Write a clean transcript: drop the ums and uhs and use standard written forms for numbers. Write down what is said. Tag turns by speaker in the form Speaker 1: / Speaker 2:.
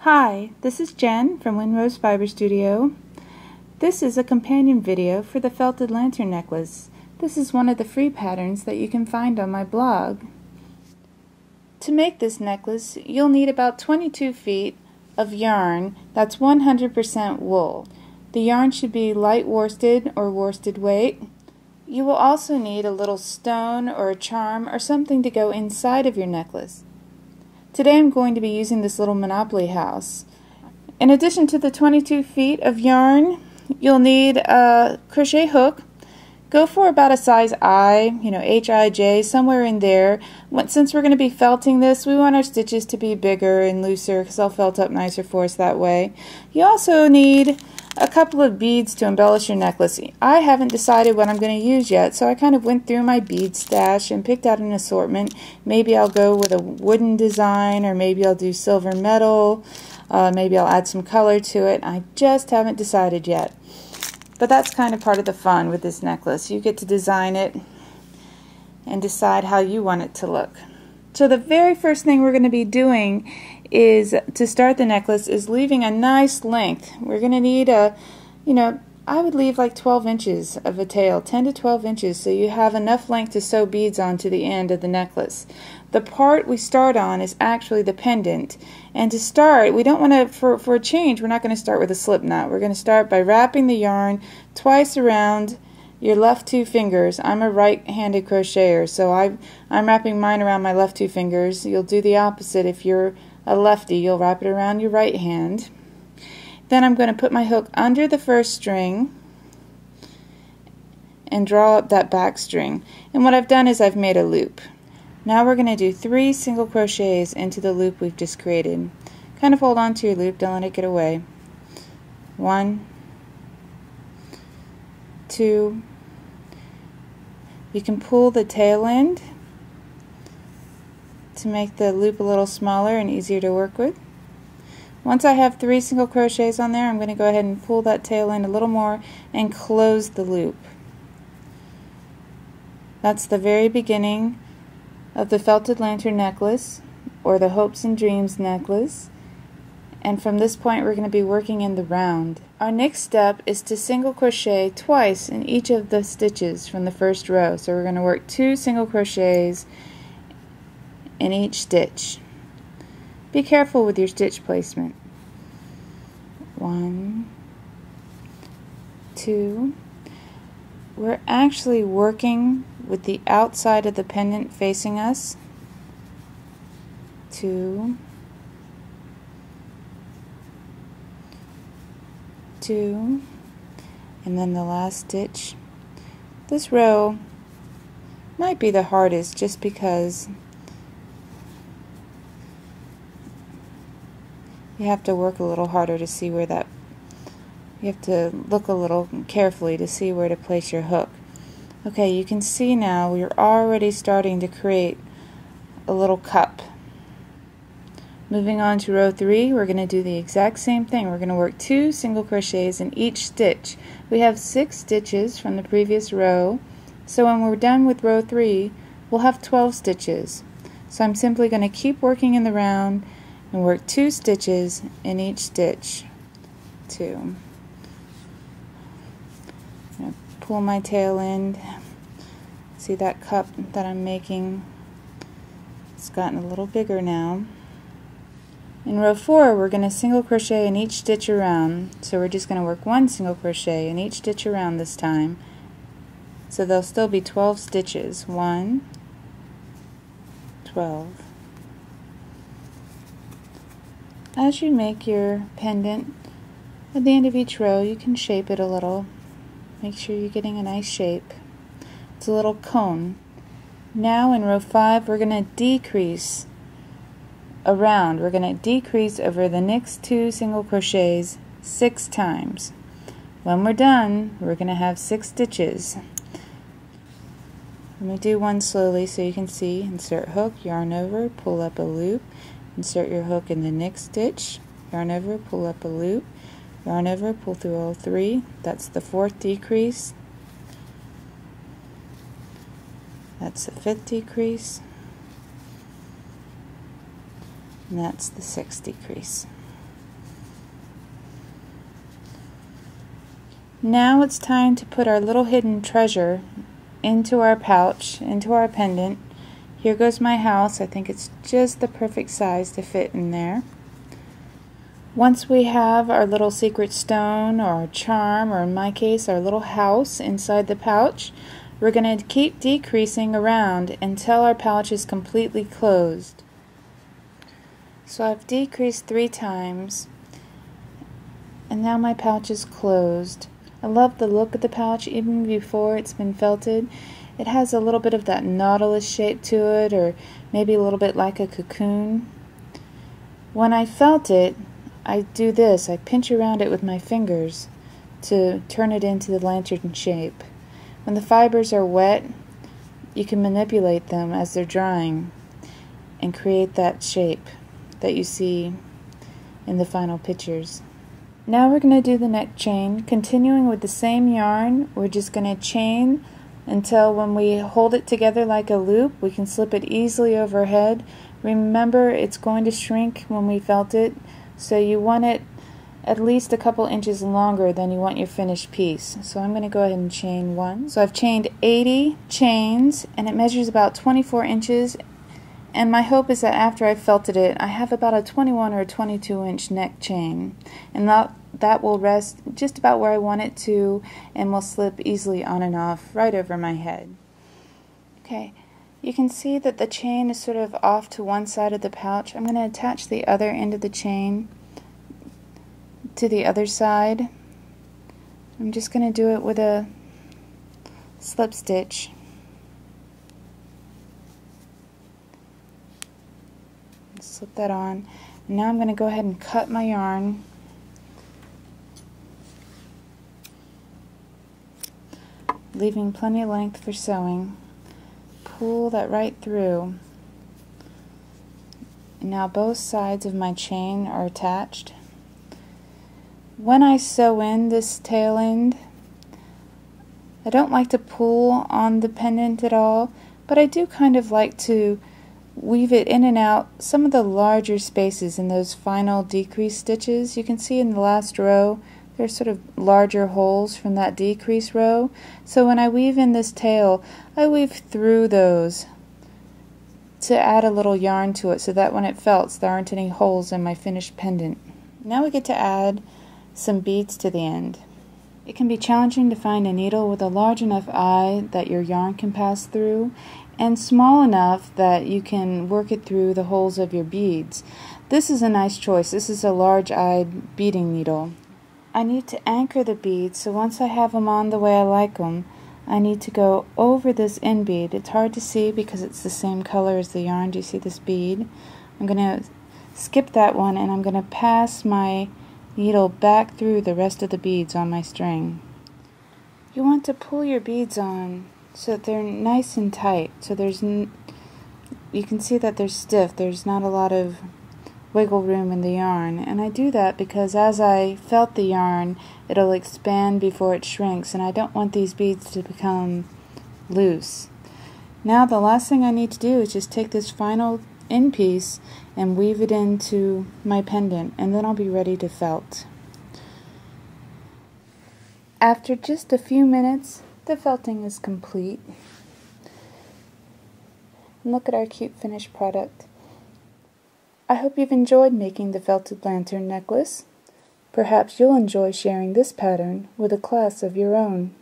Speaker 1: Hi, this is Jen from Windrose Fiber Studio. This is a companion video for the felted lantern necklace. This is one of the free patterns that you can find on my blog. To make this necklace, you'll need about 22 feet of yarn that's 100% wool. The yarn should be light worsted or worsted weight. You will also need a little stone or a charm or something to go inside of your necklace. Today I'm going to be using this little Monopoly house. In addition to the 22 feet of yarn, you'll need a crochet hook. Go for about a size I, H-I-J, somewhere in there. Since we're going to be felting this, we want our stitches to be bigger and looser because they'll felt up nicer for us that way. You also need a couple of beads to embellish your necklace. I haven't decided what I'm going to use yet, so I kind of went through my bead stash and picked out an assortment. Maybe I'll go with a wooden design, or maybe I'll do silver metal, maybe I'll add some color to it. I just haven't decided yet. But that's kind of part of the fun with this necklace. You get to design it and decide how you want it to look. So the very first thing we're going to be doing is, to start the necklace, is leaving a nice length. We're going to need I would leave like 12 inches of a tail, 10 to 12 inches, so you have enough length to sew beads onto the end of the necklace. The part we start on is actually the pendant. And to start, we don't want to, for a change, we're not going to start with a slip knot. We're going to start by wrapping the yarn twice around your left two fingers. I'm a right-handed crocheter, so I'm wrapping mine around my left two fingers. You'll do the opposite. If you're a lefty, you'll wrap it around your right hand. Then I'm going to put my hook under the first string and draw up that back string. And what I've done is I've made a loop. Now we're going to do 3 single crochets into the loop we've just created. Kind of hold on to your loop, don't let it get away. 1, 2. You can pull the tail end to make the loop a little smaller and easier to work with. Once I have 3 single crochets on there, I'm going to go ahead and pull that tail end a little more and close the loop. That's the very beginning of the felted lantern necklace, or the hopes and dreams necklace. And from this point we're going to be working in the round. Our next step is to single crochet twice in each of the stitches from the first row. So we're going to work 2 single crochets in each stitch. Be careful with your stitch placement. 1, 2. We're actually working with the outside of the pendant facing us. 2, 2, and then the last stitch. This row might be the hardest just because you have to work a little harder to see where that, you have to look a little carefully to see where to place your hook. Okay, you can see now we're already starting to create a little cup. Moving on to row 3, we're going to do the exact same thing. We're going to work 2 single crochets in each stitch. We have 6 stitches from the previous row, so when we're done with row 3, we'll have 12 stitches. So I'm simply going to keep working in the round and work 2 stitches in each stitch. 2. I'm going to pull my tail end. See that cup that I'm making? It's gotten a little bigger now. In row 4, we're going to single crochet in each stitch around. So we're just going to work 1 single crochet in each stitch around this time. So there'll still be 12 stitches. 1, 12. As you make your pendant, at the end of each row you can shape it a little. Make sure you're getting a nice shape. It's a little cone. Now in row 5 we're going to decrease around. We're going to decrease over the next 2 single crochets 6 times. When we're done, we're going to have 6 stitches. Let me do one slowly so you can see. Insert hook, yarn over, pull up a loop, insert your hook in the next stitch, yarn over, pull up a loop, yarn over, pull through all 3. That's the 4th decrease. That's the 5th decrease. And that's the 6th decrease. Now it's time to put our little hidden treasure into our pouch, into our pendant. Here goes my house. I think it's just the perfect size to fit in there. Once we have our little secret stone or our charm, or in my case our little house inside the pouch, we're going to keep decreasing around until our pouch is completely closed. So I've decreased 3 times and now my pouch is closed. I love the look of the pouch even before it's been felted. It has a little bit of that nautilus shape to it, or maybe a little bit like a cocoon. When I felt it, I do this. I pinch around it with my fingers to turn it into the lantern shape. When the fibers are wet, you can manipulate them as they're drying and create that shape that you see in the final pictures. Now we're going to do the neck chain. Continuing with the same yarn, we're just going to chain until when we hold it together like a loop, we can slip it easily overhead. Remember, it's going to shrink when we felt it, so you want it at least a couple inches longer than you want your finished piece. So I'm going to go ahead and chain 1. So I've chained 80 chains, and it measures about 24 inches. And my hope is that after I've felted it, I have about a 21 or a 22 inch neck chain. And that will rest just about where I want it to, and will slip easily on and off right over my head. Okay, you can see that the chain is sort of off to one side of the pouch. I'm going to attach the other end of the chain to the other side. I'm just going to do it with a slip stitch. Slip that on. And now I'm going to go ahead and cut my yarn. Leaving plenty of length for sewing. Pull that right through. And now both sides of my chain are attached. When I sew in this tail end, I don't like to pull on the pendant at all, but I do kind of like to weave it in and out some of the larger spaces in those final decrease stitches. You can see in the last row there's sort of larger holes from that decrease row. So when I weave in this tail, I weave through those to add a little yarn to it so that when it felts there aren't any holes in my finished pendant. Now we get to add some beads to the end. It can be challenging to find a needle with a large enough eye that your yarn can pass through, and small enough that you can work it through the holes of your beads. This is a nice choice. This is a large-eyed beading needle. I need to anchor the beads, so once I have them on the way I like them, I need to go over this end bead. It's hard to see because it's the same color as the yarn. Do you see this bead? I'm going to skip that one, and I'm going to pass my needle back through the rest of the beads on my string. You want to pull your beads on so that they're nice and tight, so you can see that they're stiff. There's not a lot of wiggle room in the yarn, and I do that because as I felt the yarn, it'll expand before it shrinks, and I don't want these beads to become loose. Now the last thing I need to do is just take this final end piece and weave it into my pendant, and then I'll be ready to felt. After just a few minutes, the felting is complete. And look at our cute finished product. I hope you've enjoyed making the felted lantern necklace. Perhaps you'll enjoy sharing this pattern with a class of your own.